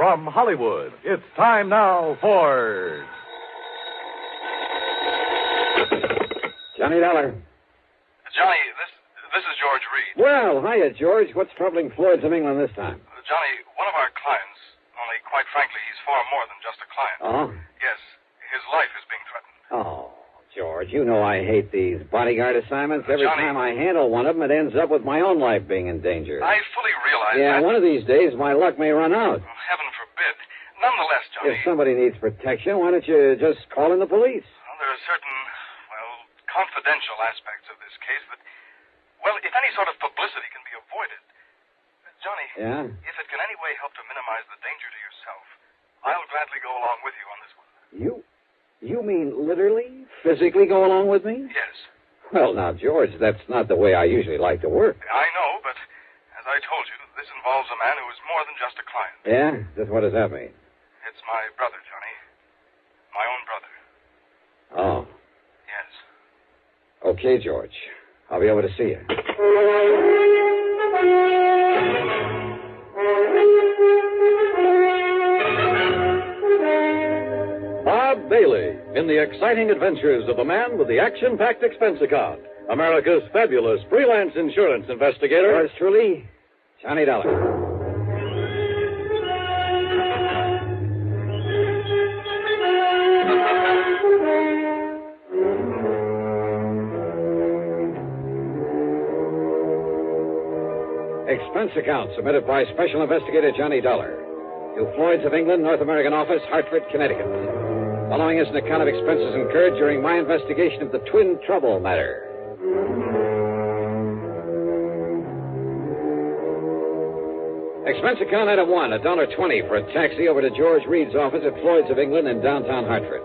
From Hollywood, it's time now for... Johnny Dollar. Johnny, this is George Reed. Well, hiya, George. What's troubling Floyd's of England this time? Johnny, one of our clients, only quite frankly, he's far more than just a client. Oh? Yes, his life is being threatened. Oh, George, you know I hate these bodyguard assignments. Every Johnny, time I handle one of them, it ends up with my own life being in danger. I fully realize Yeah, that. one of these days, my luck may run out. Oh, heaven forbid. Nonetheless, Johnny... If somebody needs protection, why don't you just call in the police? Well, there are certain, confidential aspects of this case that, if any sort of publicity can be avoided... Johnny, Yeah? if it can any way help to minimize the danger to yourself, I'll gladly go along with you on this one. You mean literally, physically go along with me? Yes. Well, now, George, that's not the way I usually like to work. I know, but as I told you, this involves a man who is more than just a client. Yeah? Just what does that mean? It's my brother, Johnny. My own brother. Oh. Yes. Okay, George. I'll be over to see you. Bob Bailey in the exciting adventures of the man with the action-packed expense account. America's fabulous freelance insurance investigator. Yours truly, Johnny Dollar. Expense account submitted by Special Investigator Johnny Dollar to Floyd's of England, North American Office, Hartford, Connecticut. Following is an account of expenses incurred during my investigation of the Twin Trouble matter. Expense account item 1, $1.20 for a taxi over to George Reed's office at Floyd's of England in downtown Hartford.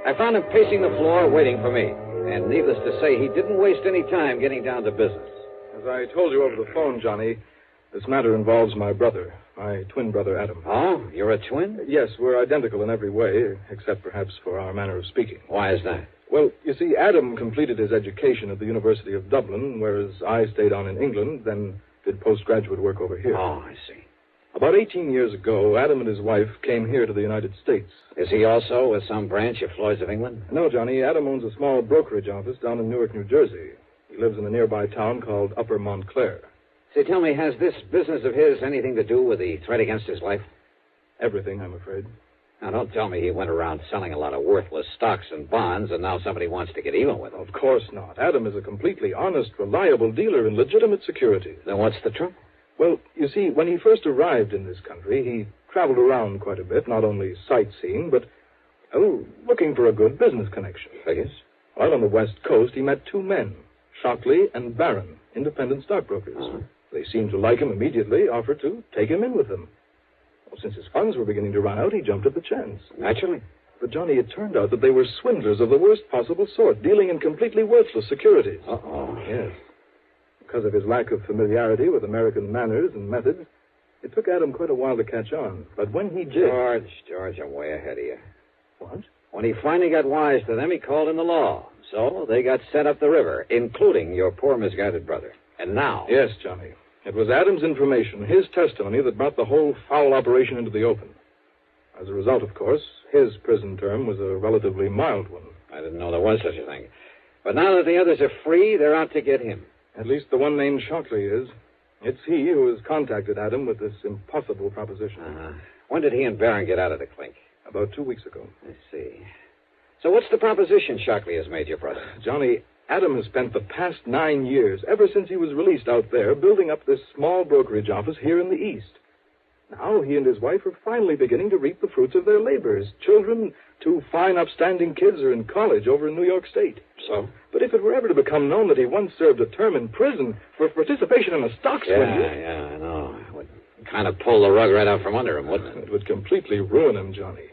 I found him pacing the floor waiting for me, and needless to say, he didn't waste any time getting down to business. As I told you over the phone, Johnny, this matter involves my brother, my twin brother, Adam. Oh, you're a twin? Yes, we're identical in every way, except perhaps for our manner of speaking. Why is that? Well, you see, Adam completed his education at the University of Dublin, whereas I stayed on in England, then did postgraduate work over here. Oh, I see. About 18 years ago, Adam and his wife came here to the United States. Is he also with some branch of Floyd's of England? No, Johnny, Adam owns a small brokerage office down in Newark, New Jersey. He lives in a nearby town called Upper Montclair. Say, tell me, has this business of his anything to do with the threat against his life? Everything, I'm afraid. Now, don't tell me he went around selling a lot of worthless stocks and bonds, and now somebody wants to get even with him. Of course not. Adam is a completely honest, reliable dealer in legitimate securities. Then what's the trouble? Well, you see, when he first arrived in this country, he traveled around quite a bit, not only sightseeing, but, looking for a good business connection. Figures. While on the West Coast, he met two men, Shockley and Barron, independent stockbrokers. Uh-huh. They seemed to like him immediately, offered to take him in with them. Well, since his funds were beginning to run out, he jumped at the chance. Naturally. But, Johnny, it turned out that they were swindlers of the worst possible sort, dealing in completely worthless securities. Uh-oh. Yes. Because of his lack of familiarity with American manners and methods, it took Adam quite a while to catch on. But when he did... George, I'm way ahead of you. What? When he finally got wise to them, he called in the law. So they got sent up the river, including your poor misguided brother. And now... Yes, Johnny. It was Adam's information, his testimony, that brought the whole foul operation into the open. As a result, of course, his prison term was a relatively mild one. I didn't know there was such a thing. But now that the others are free, they're out to get him. At least the one named Shockley is. It's he who has contacted Adam with this impossible proposition. Uh-huh. When did he and Barron get out of the clink? About 2 weeks ago. I see. So what's the proposition Shockley has made your brother? Johnny, Adam has spent the past 9 years, ever since he was released out there, building up this small brokerage office here in the East. Now he and his wife are finally beginning to reap the fruits of their labors. Children, two fine, upstanding kids, are in college over in New York State. So? But if it were ever to become known that he once served a term in prison for participation in a stock swindle... Yeah, I know. It would kind of pull the rug right out from under him, wouldn't it? It would completely ruin him, Johnny.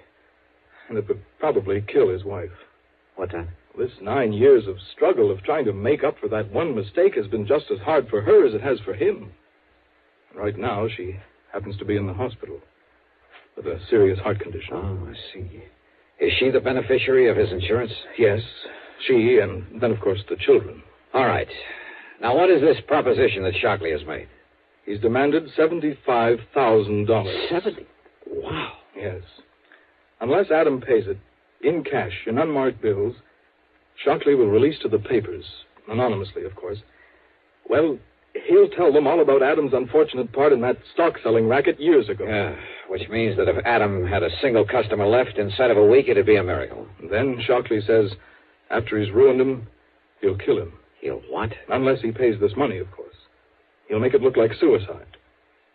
And it would probably kill his wife. What's that? This 9 years of struggle of trying to make up for that one mistake has been just as hard for her as it has for him. Right now, she happens to be in the hospital with a serious heart condition. Oh, I see. Is she the beneficiary of his insurance? Yes, she, and then, of course, the children. All right. Now, what is this proposition that Shockley has made? He's demanded $75,000. 70? Wow. Yes. Unless Adam pays it, in cash, in unmarked bills, Shockley will release to the papers, anonymously, of course. Well, he'll tell them all about Adam's unfortunate part in that stock-selling racket years ago. Yeah, which means that if Adam had a single customer left inside of a week, it'd be a miracle. Then Shockley says, after he's ruined him, he'll kill him. He'll what? Unless he pays this money, of course. He'll make it look like suicide.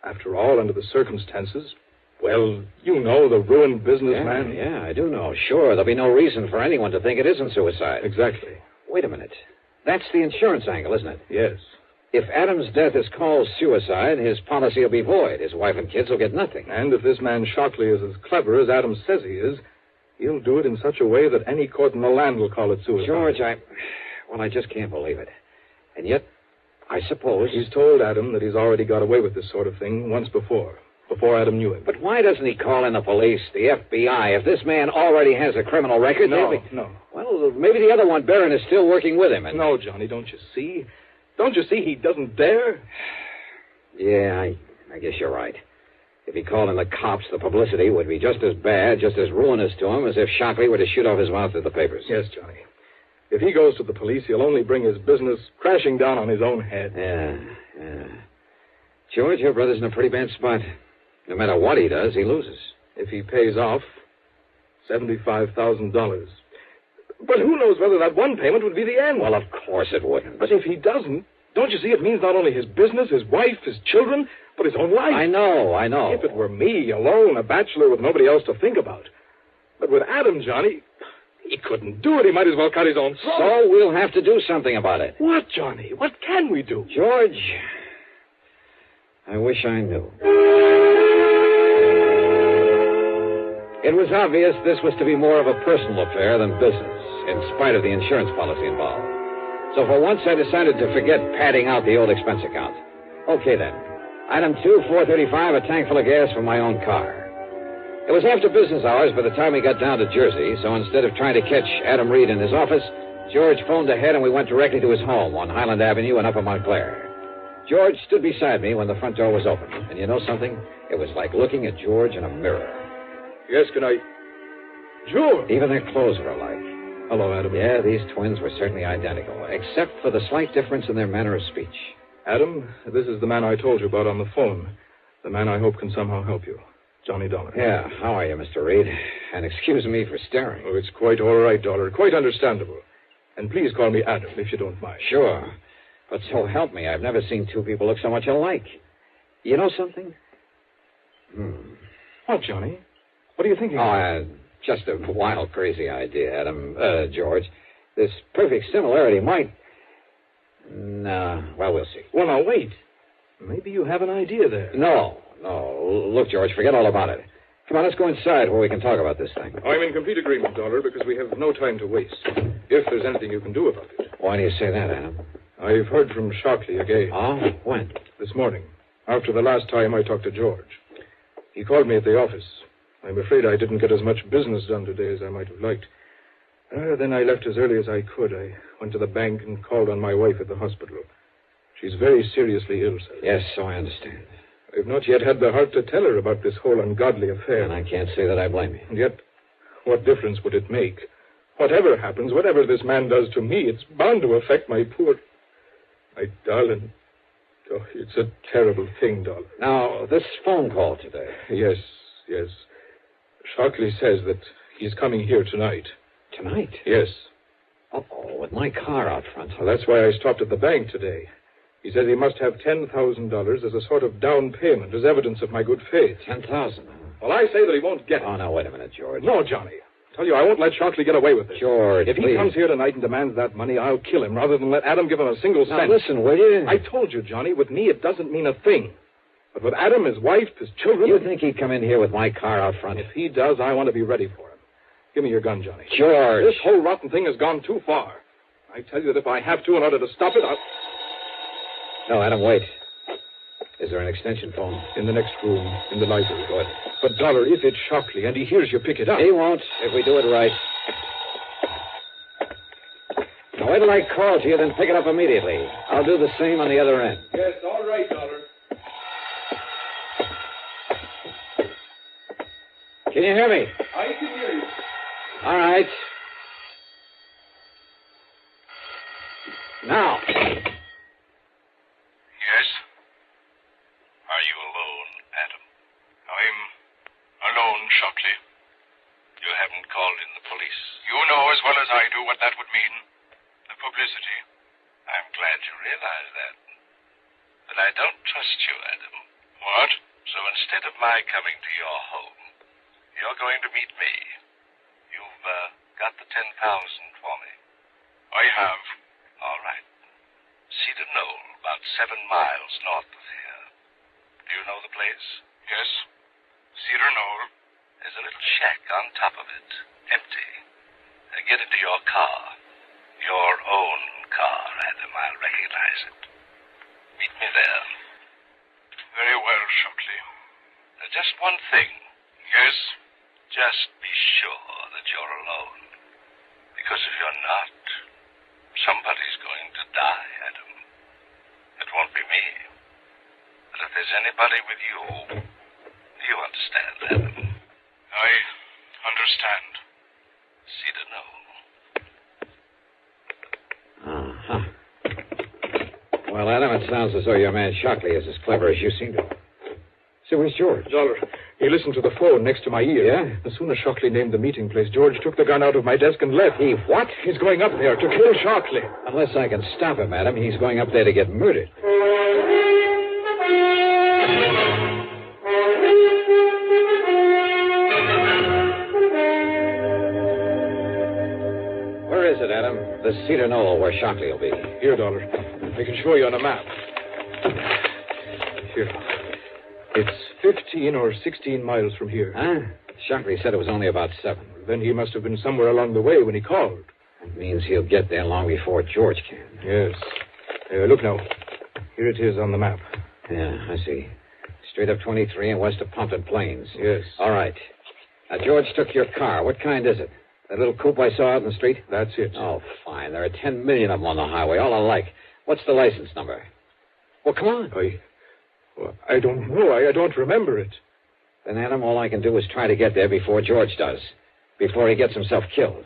After all, under the circumstances, well, you know, the ruined businessman. Yeah, I do know. Sure, there'll be no reason for anyone to think it isn't suicide. Exactly. Wait a minute. That's the insurance angle, isn't it? Yes. If Adam's death is called suicide, his policy will be void. His wife and kids will get nothing. And if this man Shockley is as clever as Adam says he is, he'll do it in such a way that any court in the land will call it suicide. George, I just can't believe it. And yet, I suppose... He's told Adam that he's already got away with this sort of thing once before Adam knew him. But why doesn't he call in the police, the FBI? If this man already has a criminal record, No. Well, maybe the other one, Barron, is still working with him. No, Johnny, don't you see? Don't you see he doesn't dare? Yeah, I guess you're right. If he called in the cops, the publicity would be just as bad, just as ruinous to him as if Shockley were to shoot off his mouth at the papers. Yes, Johnny. If he goes to the police, he'll only bring his business crashing down on his own head. Yeah. George, your brother's in a pretty bad spot. No matter what he does, he loses. If he pays off, $75,000. But who knows whether that one payment would be the end? Well, of course it wouldn't. But if he doesn't, don't you see it means not only his business, his wife, his children, but his own life? I know. If it were me, alone, a bachelor with nobody else to think about. But with Adam, Johnny, he couldn't do it. He might as well cut his own throat. So we'll have to do something about it. What, Johnny? What can we do? George, I wish I knew. It was obvious this was to be more of a personal affair than business, in spite of the insurance policy involved. So for once, I decided to forget padding out the old expense account. Okay, then. Item 2, $4.35, a tank full of gas for my own car. It was after business hours by the time we got down to Jersey, so instead of trying to catch Adam Reed in his office, George phoned ahead and we went directly to his home on Highland Avenue in Upper Montclair. George stood beside me when the front door was open. And you know something? It was like looking at George in a mirror. Yes, can I... George! Even their clothes were alike. Hello, Adam. Yeah, these twins were certainly identical, except for the slight difference in their manner of speech. Adam, this is the man I told you about on the phone. The man I hope can somehow help you. Johnny Dollar. Yeah, how are you, Mr. Reed? And excuse me for staring. Oh, it's quite all right, Dollar. Quite understandable. And please call me Adam, if you don't mind. Sure. But so help me, I've never seen two people look so much alike. You know something? What, Johnny? What are you thinking? Just a wild, crazy idea, Adam. George. This perfect similarity might... No, well, we'll see. Well, now, wait. Maybe you have an idea there. No. Look, George, forget all about it. Come on, let's go inside where we can talk about this thing. I'm in complete agreement, Dollar, because we have no time to waste. If there's anything you can do about it. Why do you say that, Adam? I've heard from Shockley again. Oh? When? This morning, after the last time I talked to George. He called me at the office. I'm afraid I didn't get as much business done today as I might have liked. Then I left as early as I could. I went to the bank and called on my wife at the hospital. She's very seriously ill, sir. Yes, so I understand. I've not yet had the heart to tell her about this whole ungodly affair. And I can't say that I blame you. And yet, what difference would it make? Whatever happens, whatever this man does to me, it's bound to affect my darling. Oh, it's a terrible thing, darling. Now, this phone call today. Yes. Shockley says that he's coming here tonight. Tonight? Yes. Uh-oh, with my car out front. Well, that's why I stopped at the bank today. He says he must have $10,000 as a sort of down payment, as evidence of my good faith. $10,000? Well, I say that he won't get it. Oh, now, wait a minute, George. No, Johnny. I tell you, I won't let Shockley get away with it. George, if please. he comes here tonight and demands that money, I'll kill him rather than let Adam give him a single cent. Now, listen, will you? I told you, Johnny, with me it doesn't mean a thing. But with Adam, his wife, his children... You think he'd come in here with my car out front? If he does, I want to be ready for him. Give me your gun, Johnny. George. This whole rotten thing has gone too far. I tell you that if I have to in order to stop it, I'll... No, Adam, wait. Is there an extension phone? In the next room, in the library. Good. But, Dollar, if it's Shockley and he hears you pick it up... He won't, if we do it right. Now, wait till I call to you, then pick it up immediately. I'll do the same on the other end. Yes, all right, Dollar. Can you hear me? I can hear you. All right. Now. Yes? Are you alone, Adam? I'm alone, Shockley. You haven't called in the police. You know as well as I do what that would mean. The publicity. I'm glad you realize that. But I don't trust you, Adam. What? So instead of my coming to your home, you're going to meet me. You've got the 10,000 for me. I have. All right. Cedar Knoll, about 7 miles north of here. Do you know the place? Yes. Cedar Knoll. There's a little shack on top of it, empty. Get into your car. Your own car, Adam. I'll recognize it. Meet me there. Very well, Shockley. Just one thing. Yes? Just be sure that you're alone. Because if you're not, somebody's going to die, Adam. It won't be me. But if there's anybody with you, you understand, Adam. I understand. Cedar Knoll. Uh-huh. Well, Adam, it sounds as though your man Shockley is as clever as you seem to. So where's George? Dollar, he listened to the phone next to my ear. Yeah? As soon as Shockley named the meeting place, George took the gun out of my desk and left. He what? He's going up there to kill Shockley. Unless I can stop him, Adam, he's going up there to get murdered. Where is it, Adam? The Cedar Knoll, where Shockley will be. Here, Dollar. I can show you on a map. Here. It's 15 or 16 miles from here. Huh? Shockley said it was only about 7. Then he must have been somewhere along the way when he called. That means he'll get there long before George can. Yes. Look now. Here it is on the map. Yeah, I see. Straight up 23 and west of Pompton Plains. Yes. All right. Now, George took your car. What kind is it? That little coupe I saw out in the street? That's it. Oh, fine. There are 10 million of them on the highway, all alike. What's the license number? Well, come on. I don't know. I don't remember it. Then, Adam, all I can do is try to get there before George does. Before he gets himself killed.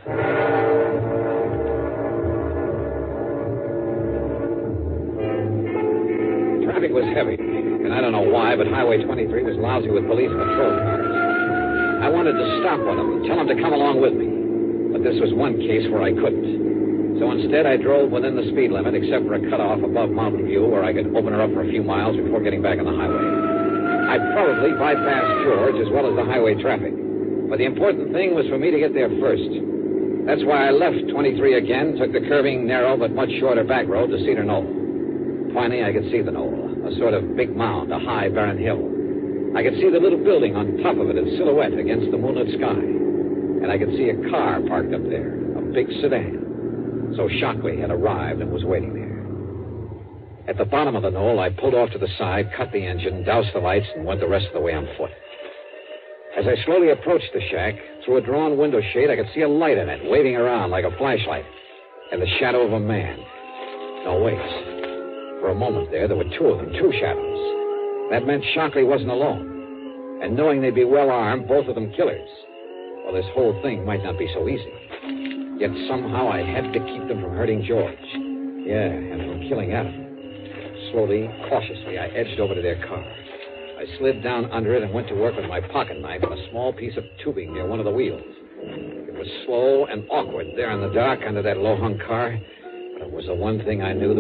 Traffic was heavy. And I don't know why, but Highway 23 was lousy with police patrol cars. I wanted to stop one of them, tell them to come along with me. But this was one case where I couldn't. So instead, I drove within the speed limit, except for a cutoff above Mountain View where I could open her up for a few miles before getting back on the highway. I'd probably bypass George as well as the highway traffic. But the important thing was for me to get there first. That's why I left 23 again, took the curving, narrow, but much shorter back road to Cedar Knoll. Finally, I could see the knoll, a sort of big mound, a high, barren hill. I could see the little building on top of it in silhouette against the moonlit sky. And I could see a car parked up there, a big sedan. So Shockley had arrived and was waiting there. At the bottom of the knoll, I pulled off to the side, cut the engine, doused the lights, and went the rest of the way on foot. As I slowly approached the shack, through a drawn window shade, I could see a light in it, waving around like a flashlight, and the shadow of a man. No, wait. For a moment there were two of them, two shadows. That meant Shockley wasn't alone. And knowing they'd be well armed, both of them killers. Well, this whole thing might not be so easy. Yet somehow I had to keep them from hurting George. Yeah, and from killing Adam. Slowly, cautiously, I edged over to their car. I slid down under it and went to work with my pocket knife on a small piece of tubing near one of the wheels. It was slow and awkward there in the dark under that low-hung car, but it was the one thing I knew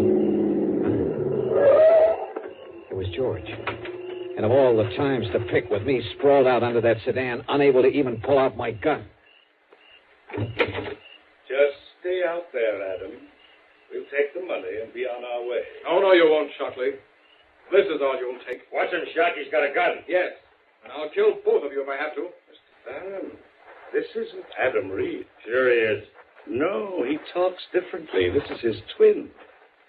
It was George. And of all the times to pick with me sprawled out under that sedan, unable to even pull out my gun. Just stay out there, Adam. We'll take the money and be on our way. Oh, no, you won't, Shockley. This is all you'll take. Watch him, Shock. He's got a gun. Yes. And I'll kill both of you if I have to. Mr. Barron, this isn't Adam Reed. Sure he is. No, he talks differently. This is his twin.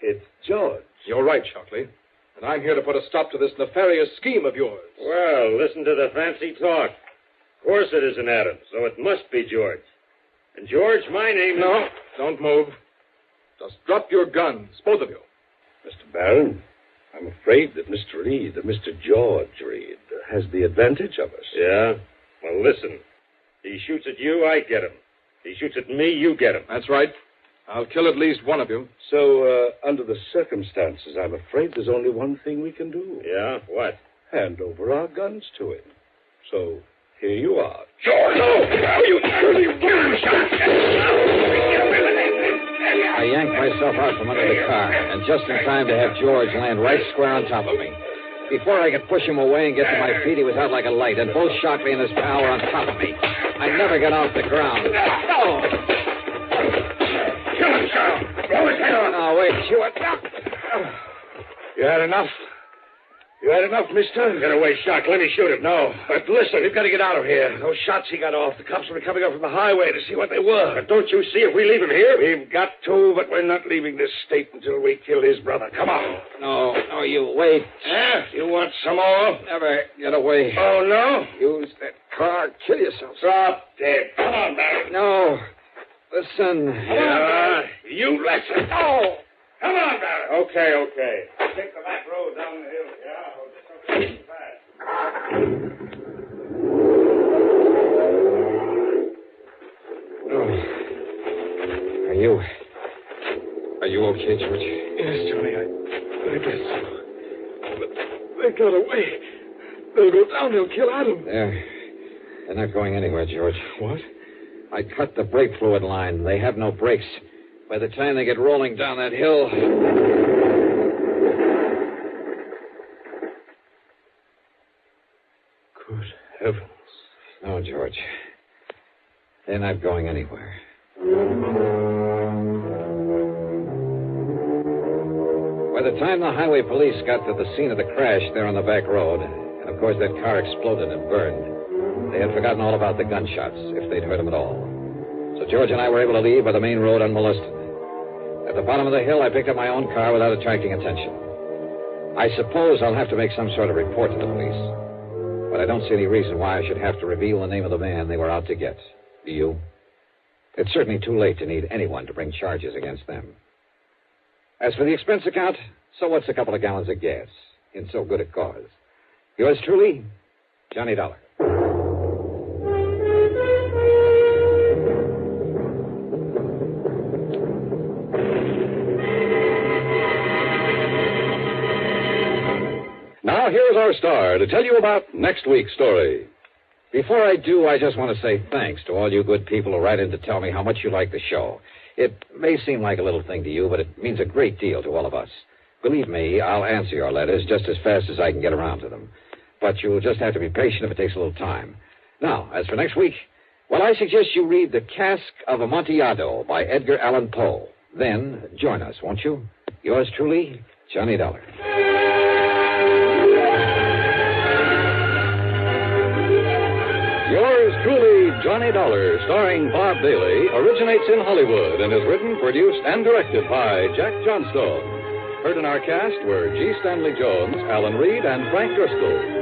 It's George. You're right, Shockley. And I'm here to put a stop to this nefarious scheme of yours. Well, listen to the fancy talk. Of course it isn't Adam, so it must be George. And George, my name... No, don't move. Just drop your guns, both of you. Mr. Barron, I'm afraid that Mr. Reed, Mr. George Reed, has the advantage of us. Yeah? Well, listen. He shoots at you, I get him. He shoots at me, you get him. That's right. I'll kill at least one of you. So, under the circumstances, I'm afraid there's only one thing we can do. Yeah? What? Hand over our guns to him. So, here you are. George! Oh, you dirty I yanked myself out from under the car, and just in time to have George land right square on top of me. Before I could push him away and get to my feet, he was out like a light, and both Shockley and his pal were on top of me. I never got off the ground. No! Kill him, Charles. Blow his head off. No, wait, you what? You had enough? You had enough, mister? Get away, Shock. Let me shoot him. No, but listen, we've got to get out of here. Those shots he got off, the cops will be coming up from the highway to see what they were. But don't you see if we leave him here? We've got to, but we're not leaving this state until we kill his brother. Come on. No, you wait. Yeah? You want some more? Never get away. Oh, no? Use that car. Kill yourself. Drop dead. Come on, Barry. No. Listen. Yeah, you listen. Oh! Come on, Barry. Okay. Take the back road down the hill. Yeah, just so fast. Are you okay, George? Yes, Johnny, I guess so. But they got away. They'll go down. They'll kill Adam. They're not going anywhere, George. What? I cut the brake fluid line. They have no brakes. By the time they get rolling down that hill... Good heavens. No, George. They're not going anywhere. By the time the highway police got to the scene of the crash there on the back road, and of course that car exploded and burned, they had forgotten all about the gunshots, if they'd heard them at all. So George and I were able to leave by the main road unmolested. At the bottom of the hill, I picked up my own car without attracting attention. I suppose I'll have to make some sort of report to the police. But I don't see any reason why I should have to reveal the name of the man they were out to get. Do you? It's certainly too late to need anyone to bring charges against them. As for the expense account, so what's a couple of gallons of gas in so good a cause? Yours truly, Johnny Dollar. Now, here's our star to tell you about next week's story. Before I do, I just want to say thanks to all you good people who write in to tell me how much you like the show. It may seem like a little thing to you, but it means a great deal to all of us. Believe me, I'll answer your letters just as fast as I can get around to them. But you'll just have to be patient if it takes a little time. Now, as for next week, well, I suggest you read The Cask of Amontillado by Edgar Allan Poe. Then join us, won't you? Yours truly, Johnny Dollar. Yours truly, Johnny Dollar, starring Bob Bailey, originates in Hollywood and is written, produced, and directed by Jack Johnstone. Heard in our cast were G. Stanley Jones, Alan Reed, and Frank Driscoll.